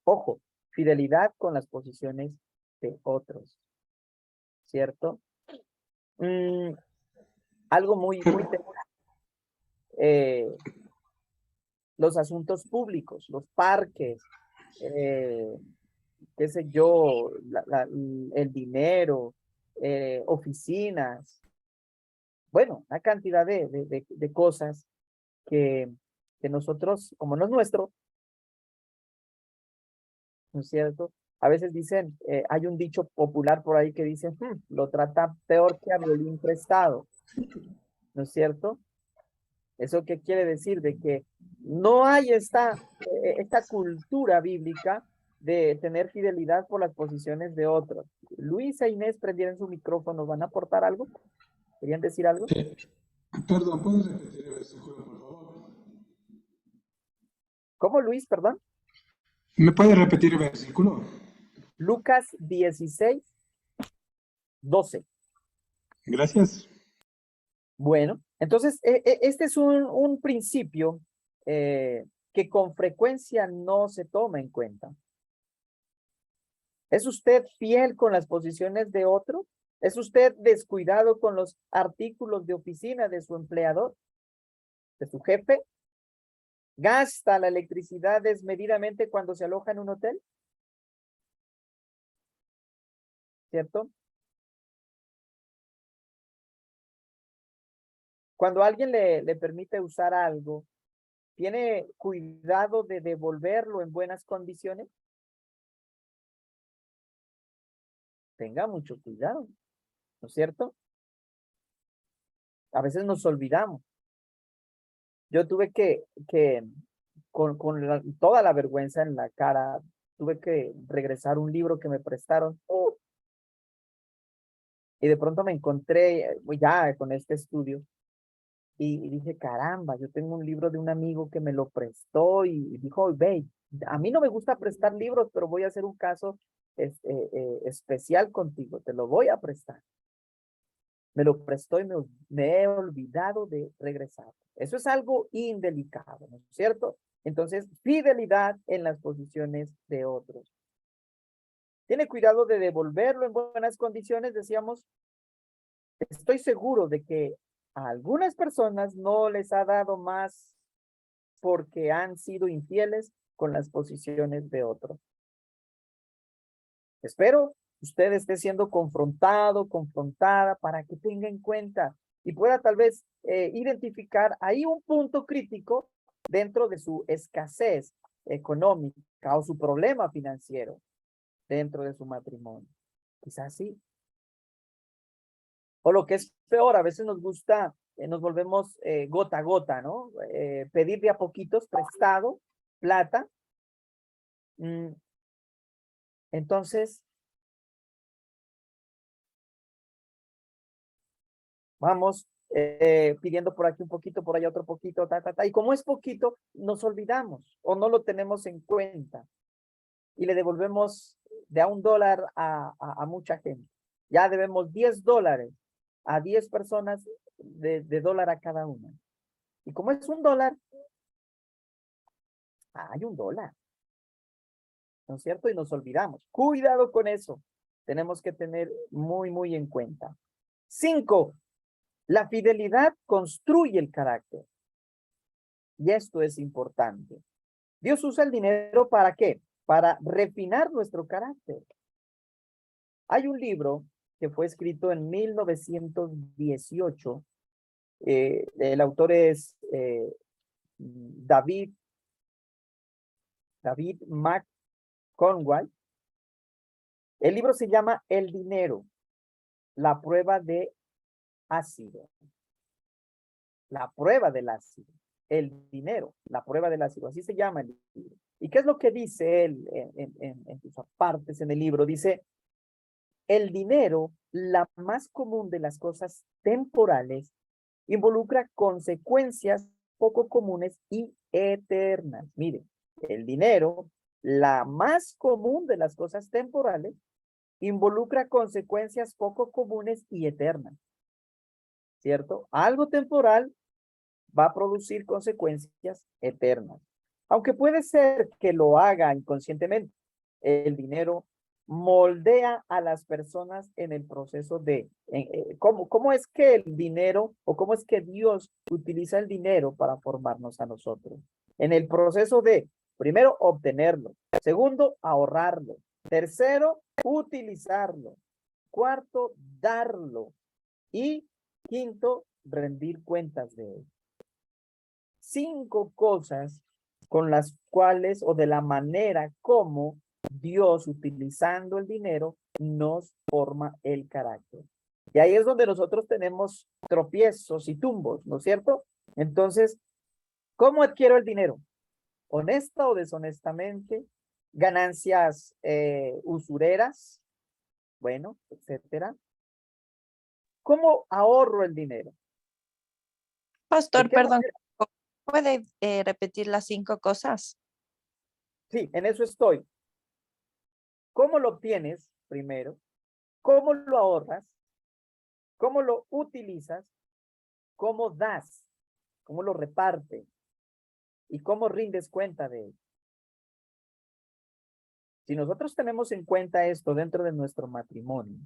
Ojo, fidelidad con las posiciones de otros. ¿Cierto? Algo muy los asuntos públicos, los parques, qué sé yo, el dinero, oficinas, bueno, una cantidad de cosas que nosotros, como no es nuestro, ¿no es cierto? A veces dicen, hay un dicho popular por ahí que dice, lo trata peor que a violín prestado, ¿no es cierto? ¿Eso qué quiere decir? De que no hay esta cultura bíblica de tener fidelidad por las posiciones de otros. Luis e Inés prendieron su micrófono. ¿Van a aportar algo? ¿Querían decir algo? Perdón, ¿puedes repetir el versículo, por favor? ¿Cómo, Luis? Perdón. ¿Me puedes repetir el versículo? Lucas 16, 12. Gracias. Bueno, entonces, este es un principio que con frecuencia no se toma en cuenta. ¿Es usted fiel con las posiciones de otro? ¿Es usted descuidado con los artículos de oficina de su empleador, de su jefe? ¿Gasta la electricidad desmedidamente cuando se aloja en un hotel? ¿Cierto? Cuando alguien le permite usar algo, ¿tiene cuidado de devolverlo en buenas condiciones? Tenga mucho cuidado, ¿no es cierto? A veces nos olvidamos. Yo tuve que con toda la vergüenza en la cara, tuve que regresar un libro que me prestaron. Y de pronto me encontré ya con este estudio y dije, caramba, yo tengo un libro de un amigo que me lo prestó y dijo, ve, a mí no me gusta prestar libros, pero voy a hacer un caso especial contigo, te lo voy a prestar. Me lo prestó y me he olvidado de regresar. Eso es algo indelicado, ¿no es cierto? Entonces, fidelidad en las posiciones de otros. Tiene cuidado de devolverlo en buenas condiciones, decíamos. Estoy seguro de que a algunas personas no les ha dado más porque han sido infieles con las posiciones de otros. Espero usted esté siendo confrontado, confrontada, para que tenga en cuenta y pueda tal vez identificar ahí un punto crítico dentro de su escasez económica o su problema financiero dentro de su matrimonio. Quizás sí. O lo que es peor, a veces nos gusta, nos volvemos gota a gota, ¿no? Pedir de a poquitos prestado, plata. Entonces, vamos pidiendo por aquí un poquito, por allá otro poquito, y como es poquito, nos olvidamos o no lo tenemos en cuenta y le devolvemos de a $1 a mucha gente. Ya debemos $10 a 10 personas de dólar a cada una. Y como es $1, hay $1, ¿no es cierto? Y nos olvidamos. Cuidado con eso. Tenemos que tener muy en cuenta. 5. La fidelidad construye el carácter. Y esto es importante. Dios usa el dinero ¿para qué? Para refinar nuestro carácter. Hay un libro que fue escrito en 1918. El autor es David McConway. El libro se llama El dinero, la prueba de ácido. La prueba del ácido. El dinero, la prueba del ácido. Así se llama el libro. ¿Y qué es lo que dice él en sus partes en el libro? Dice, el dinero, la más común de las cosas temporales, involucra consecuencias poco comunes y eternas. Mire, el dinero, la más común de las cosas temporales, involucra consecuencias poco comunes y eternas. ¿Cierto? Algo temporal va a producir consecuencias eternas. Aunque puede ser que lo haga inconscientemente, el dinero moldea a las personas en el proceso de cómo es que el dinero o cómo es que Dios utiliza el dinero para formarnos a nosotros. En el proceso de, primero, obtenerlo. Segundo, ahorrarlo. Tercero, utilizarlo. Cuarto, darlo. Y quinto, rendir cuentas de él. 5 cosas con las cuales o de la manera como Dios, utilizando el dinero, nos forma el carácter. Y ahí es donde nosotros tenemos tropiezos y tumbos, ¿no es cierto? Entonces, ¿cómo adquiero el dinero? ¿Honesta o deshonestamente? ¿Ganancias usureras? Bueno, etcétera. ¿Cómo ahorro el dinero? Pastor, qué perdón, manera? ¿puede repetir las 5 cosas? Sí, en eso estoy. ¿Cómo lo obtienes primero? ¿Cómo lo ahorras? ¿Cómo lo utilizas? ¿Cómo das? ¿Cómo lo repartes? ¿Y cómo rindes cuenta de él? Si nosotros tenemos en cuenta esto dentro de nuestro matrimonio,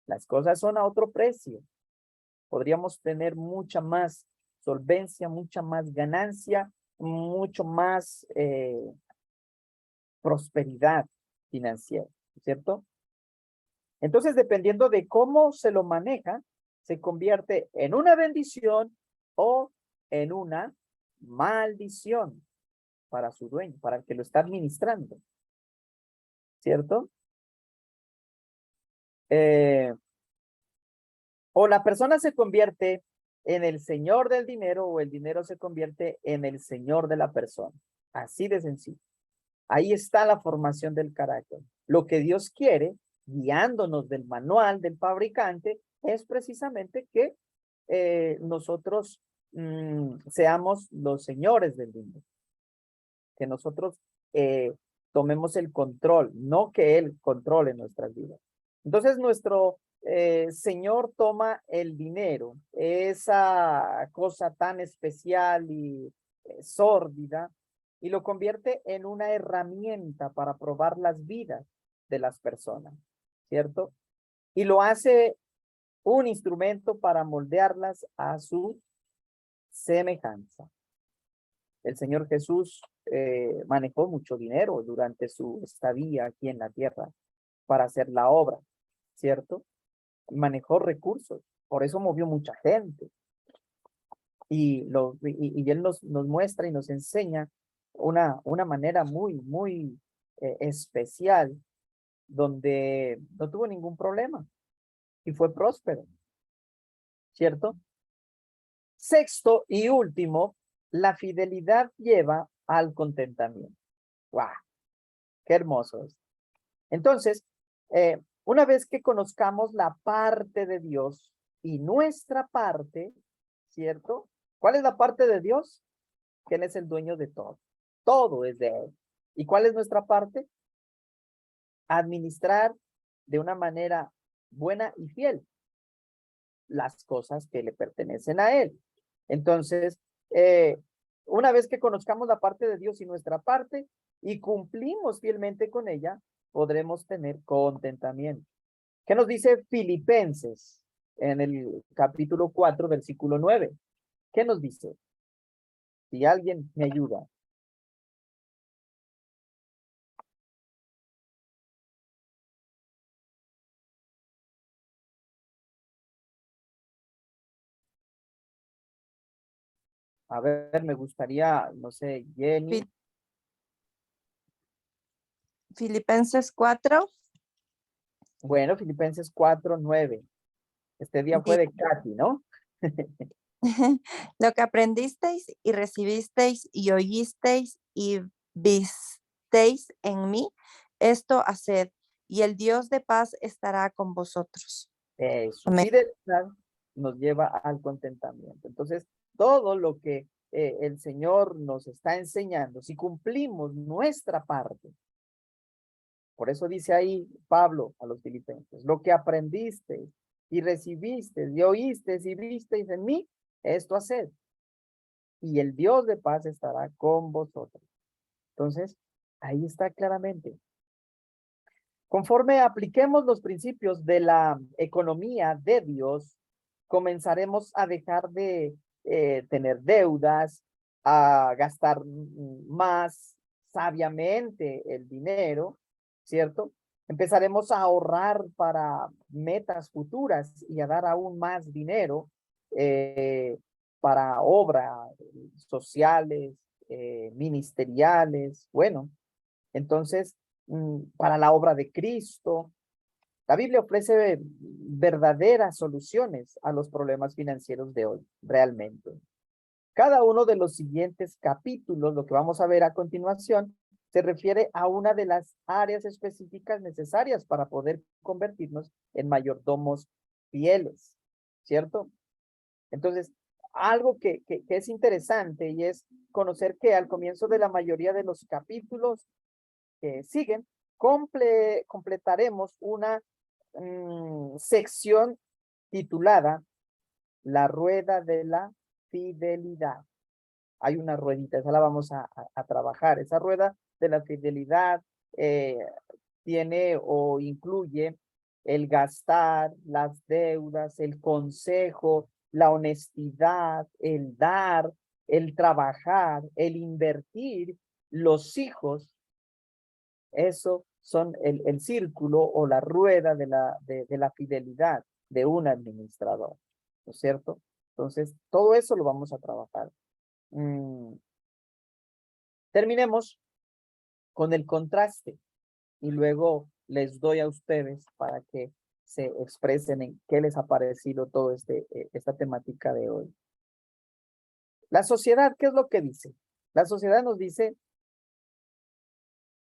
las cosas son a otro precio. Podríamos tener mucha más solvencia, mucha más ganancia, mucho más prosperidad financiera, ¿cierto? Entonces, dependiendo de cómo se lo maneja, se convierte en una bendición o en una maldición para su dueño, para el que lo está administrando, ¿cierto? O la persona se convierte en el señor del dinero o el dinero se convierte en el señor de la persona. Así de sencillo. Ahí está la formación del carácter. Lo que Dios quiere, guiándonos del manual del fabricante, es precisamente que nosotros seamos los señores del dinero. Que nosotros tomemos el control, no que Él controle nuestras vidas. Entonces nuestro Señor toma el dinero, esa cosa tan especial y sórdida, y lo convierte en una herramienta para probar las vidas de las personas, ¿cierto? Y lo hace un instrumento para moldearlas a su semejanza. El Señor Jesús manejó mucho dinero durante su estadía aquí en la tierra para hacer la obra, ¿cierto? Manejó recursos, por eso movió mucha gente. Y Él nos muestra y nos enseña una manera muy especial donde no tuvo ningún problema y fue próspero, ¿cierto? Sexto y último, la fidelidad lleva al contentamiento. ¡Wow! ¡Qué hermoso es! Entonces, una vez que conozcamos la parte de Dios y nuestra parte, ¿cierto? ¿Cuál es la parte de Dios? Que Él es el dueño de todo. Todo es de Él. ¿Y cuál es nuestra parte? Administrar de una manera buena y fiel las cosas que le pertenecen a Él. Entonces, una vez que conozcamos la parte de Dios y nuestra parte y cumplimos fielmente con ella, podremos tener contentamiento. ¿Qué nos dice Filipenses en el capítulo 4, versículo 9? ¿Qué nos dice? Si alguien me ayuda. A ver, me gustaría, no sé, Jenny. Filipenses 4. Bueno, Filipenses 4, 9. Este día fue de Katy, ¿no? Lo que aprendisteis y recibisteis y oísteis y visteis en mí, esto haced, y el Dios de paz estará con vosotros. Su Amén. fidelidad nos lleva al contentamiento. Entonces, todo lo que el Señor nos está enseñando, si cumplimos nuestra parte, por eso dice ahí Pablo a los filipenses, lo que aprendiste y recibiste y oíste y visteis en mí, esto haced, y el Dios de paz estará con vosotros. Entonces, ahí está claramente. Conforme apliquemos los principios de la economía de Dios, comenzaremos a dejar de tener deudas, a gastar más sabiamente el dinero, ¿cierto? Empezaremos a ahorrar para metas futuras y a dar aún más dinero para obras sociales, ministeriales, bueno, entonces, para la obra de Cristo. La Biblia ofrece verdaderas soluciones a los problemas financieros de hoy, realmente. Cada uno de los siguientes capítulos, lo que vamos a ver a continuación, se refiere a una de las áreas específicas necesarias para poder convertirnos en mayordomos fieles, ¿cierto? Entonces, algo que es interesante y es conocer que al comienzo de la mayoría de los capítulos que siguen, completaremos una sección titulada La Rueda de la Fidelidad. Hay una ruedita, esa la vamos a trabajar. Esa rueda de la fidelidad tiene o incluye el gastar, las deudas, el consejo, la honestidad, el dar, el trabajar, el invertir, los hijos. Eso son el círculo o la rueda de la fidelidad de un administrador, ¿no es cierto? Entonces, todo eso lo vamos a trabajar. Terminemos con el contraste y luego les doy a ustedes para que se expresen en qué les ha parecido todo esta temática de hoy. La sociedad, ¿qué es lo que dice? La sociedad nos dice,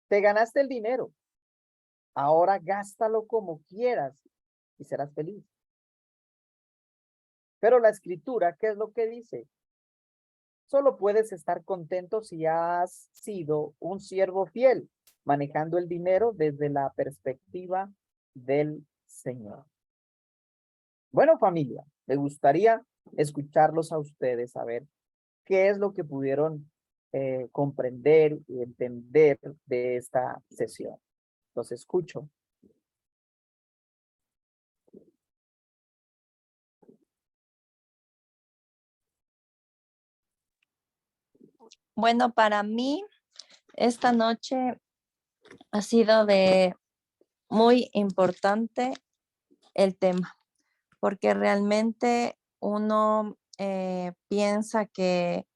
te ganaste el dinero, ahora gástalo como quieras y serás feliz. Pero la escritura, ¿qué es lo que dice? Solo puedes estar contento si has sido un siervo fiel, manejando el dinero desde la perspectiva del Señor. Bueno, familia, me gustaría escucharlos a ustedes, a ver qué es lo que pudieron comprender y entender de esta sesión. Los escucho. Bueno, para mí esta noche ha sido de muy importante el tema, porque realmente uno piensa que,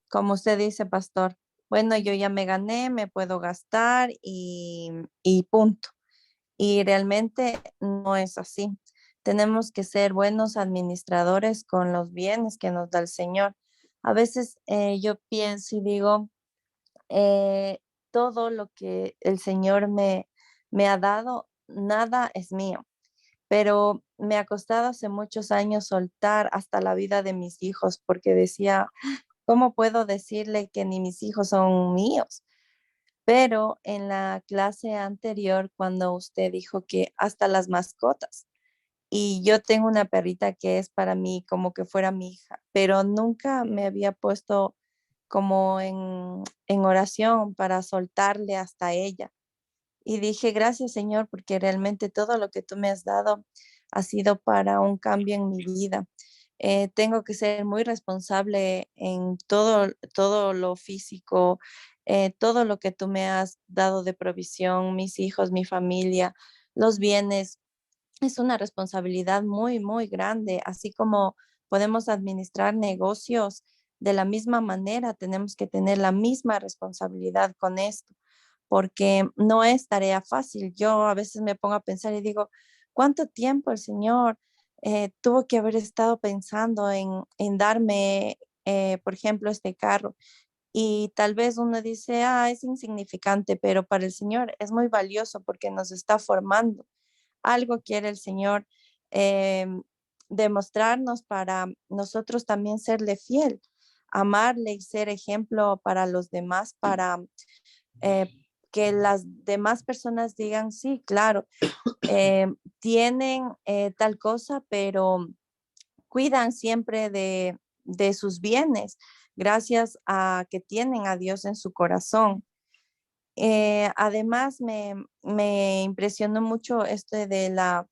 como usted dice, pastor, bueno, yo ya me gané, me puedo gastar y punto. Y realmente no es así. Tenemos que ser buenos administradores con los bienes que nos da el Señor. A veces yo pienso y digo, eh, todo lo que el Señor me ha dado, nada es mío, pero me ha costado hace muchos años soltar hasta la vida de mis hijos porque decía, ¿cómo puedo decirle que ni mis hijos son míos? Pero en la clase anterior, cuando usted dijo que hasta las mascotas, y yo tengo una perrita que es para mí como que fuera mi hija, pero nunca me había puesto como en oración para soltarle hasta ella. Y dije, gracias Señor, porque realmente todo lo que tú me has dado ha sido para un cambio en mi vida. Tengo que ser muy responsable en todo lo físico, todo lo que tú me has dado de provisión, mis hijos, mi familia, los bienes. Es una responsabilidad muy, muy grande, así como podemos administrar negocios de la misma manera, tenemos que tener la misma responsabilidad con esto, porque no es tarea fácil. Yo a veces me pongo a pensar y digo, ¿cuánto tiempo el Señor tuvo que haber estado pensando en darme, por ejemplo, este carro? Y tal vez uno dice, ah, es insignificante, pero para el Señor es muy valioso porque nos está formando. Algo quiere el Señor demostrarnos para nosotros también serle fiel, amarle y ser ejemplo para los demás, para eh, que las demás personas digan, sí, claro, tienen tal cosa, pero cuidan siempre de sus bienes, gracias a que tienen a Dios en su corazón. Además, me impresionó mucho este de la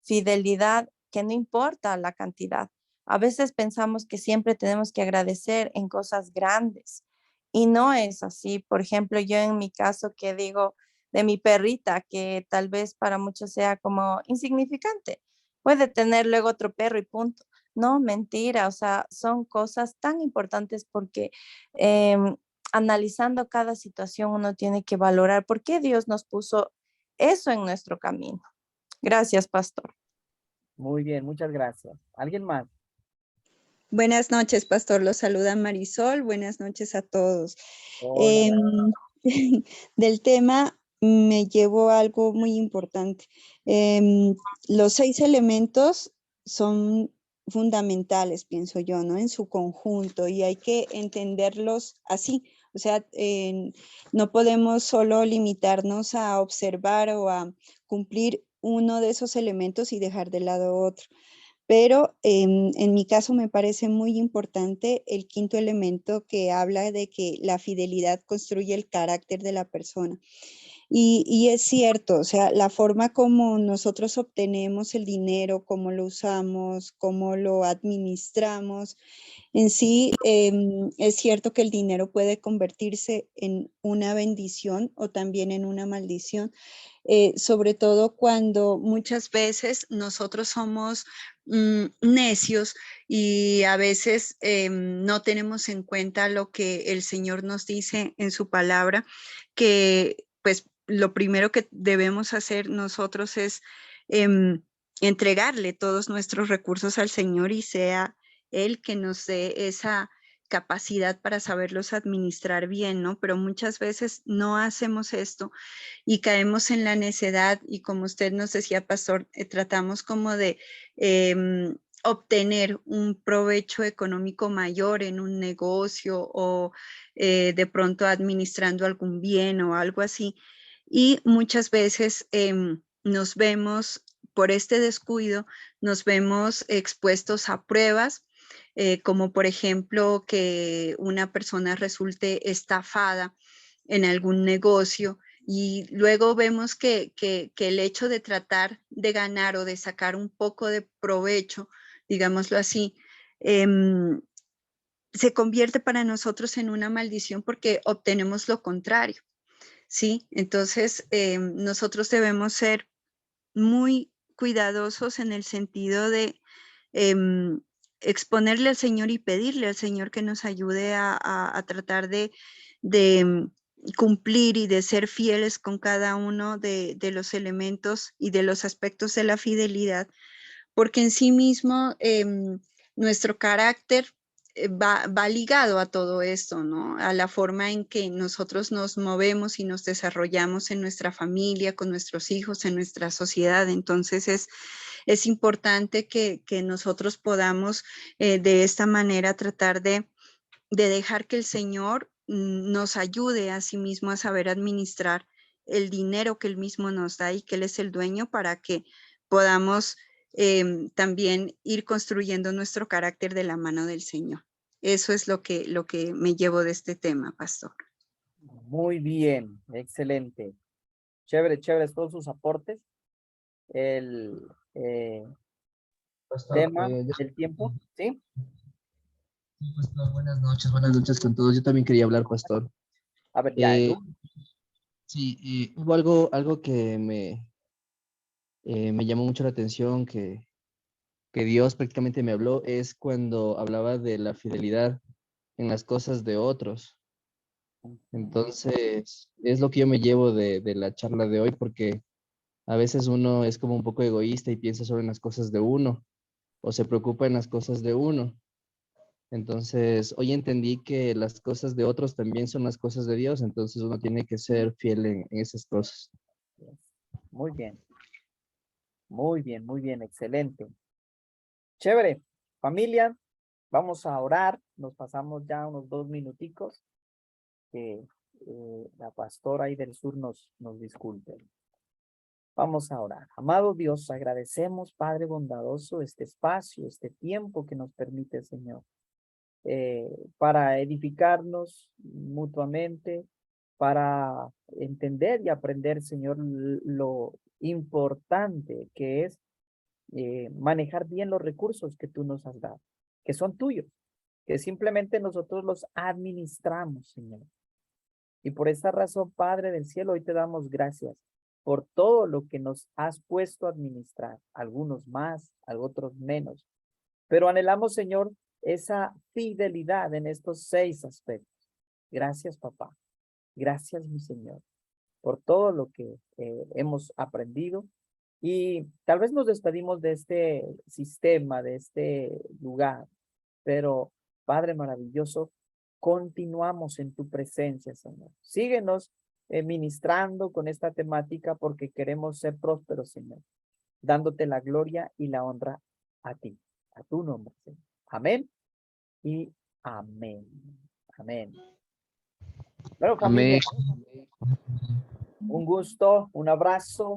fidelidad, que no importa la cantidad. A veces pensamos que siempre tenemos que agradecer en cosas grandes y no es así. Por ejemplo, yo en mi caso que digo de mi perrita, que tal vez para muchos sea como insignificante, puede tener luego otro perro y punto. No, mentira, o sea, son cosas tan importantes porque em, analizando cada situación uno tiene que valorar por qué Dios nos puso eso en nuestro camino. Gracias, pastor. Muy bien, muchas gracias. ¿Alguien más? Buenas noches, pastor. Los saluda Marisol. Buenas noches a todos. Hola. Del tema me llevo algo muy importante. Los 6 elementos son fundamentales, pienso yo, ¿no? En su conjunto y hay que entenderlos así. O sea, no podemos solo limitarnos a observar o a cumplir uno de esos elementos y dejar de lado otro. Pero en mi caso me parece muy importante el quinto elemento que habla de que la fidelidad construye el carácter de la persona. Y es cierto, o sea, la forma como nosotros obtenemos el dinero, cómo lo usamos, cómo lo administramos, en sí es cierto que el dinero puede convertirse en una bendición o también en una maldición. Sobre todo cuando muchas veces nosotros somos necios y a veces no tenemos en cuenta lo que el Señor nos dice en su palabra, que pues lo primero que debemos hacer nosotros es entregarle todos nuestros recursos al Señor y sea Él que nos dé esa capacidad para saberlos administrar bien, ¿no? Pero muchas veces no hacemos esto y caemos en la necedad y como usted nos decía, pastor, tratamos como de obtener un provecho económico mayor en un negocio o de pronto administrando algún bien o algo así. Y muchas veces nos vemos, por este descuido, nos vemos expuestos a pruebas, como por ejemplo que una persona resulte estafada en algún negocio y luego vemos que el hecho de tratar de ganar o de sacar un poco de provecho, digámoslo así, se convierte para nosotros en una maldición porque obtenemos lo contrario, ¿sí? Entonces, nosotros debemos ser muy cuidadosos en el sentido de exponerle al Señor y pedirle al Señor que nos ayude a tratar de cumplir y de ser fieles con cada uno de los elementos y de los aspectos de la fidelidad, porque en sí mismo nuestro carácter va ligado a todo esto, ¿no? A la forma en que nosotros nos movemos y nos desarrollamos en nuestra familia, con nuestros hijos, en nuestra sociedad. Entonces es importante que nosotros podamos de esta manera tratar de dejar que el Señor nos ayude a sí mismo a saber administrar el dinero que Él mismo nos da y que Él es el dueño para que podamos también ir construyendo nuestro carácter de la mano del Señor. Eso es lo que me llevo de este tema, pastor. Muy bien, excelente. Chévere, chévere todos sus aportes. El Pastor, tema, el tiempo, ¿sí? pastor, buenas noches con todos. Yo también quería hablar, pastor. A ver, ya, Edu. Sí, hubo algo que me llamó mucho la atención, que Dios prácticamente me habló, es cuando hablaba de la fidelidad en las cosas de otros. Entonces, es lo que yo me llevo de la charla de hoy, porque a veces uno es como un poco egoísta y piensa solo en las cosas de uno, o se preocupa en las cosas de uno. Entonces, hoy entendí que las cosas de otros también son las cosas de Dios, entonces uno tiene que ser fiel en esas cosas. Muy bien. Muy bien, muy bien, excelente. Chévere. Familia, vamos a orar. Nos pasamos ya unos 2 minuticos. Que la pastora ahí del sur nos disculpe. Vamos a orar. Amado Dios, agradecemos, Padre bondadoso, este espacio, este tiempo que nos permite, Señor, para edificarnos mutuamente, para entender y aprender, Señor, lo importante que es manejar bien los recursos que tú nos has dado, que son tuyos, que simplemente nosotros los administramos, Señor. Y por esta razón, Padre del cielo, hoy te damos gracias por todo lo que nos has puesto a administrar, algunos más, otros menos. Pero anhelamos, Señor, esa fidelidad en estos 6 aspectos. Gracias, papá. Gracias, mi Señor, por todo lo que hemos aprendido. Y tal vez nos despedimos de este sistema, de este lugar, pero Padre maravilloso, continuamos en tu presencia, Señor. Síguenos ministrando con esta temática porque queremos ser prósperos, Señor, dándote la gloria y la honra a ti, a tu nombre, Señor. Amén y amén. Amén. Bueno, familia, Amén. un gusto, un abrazo.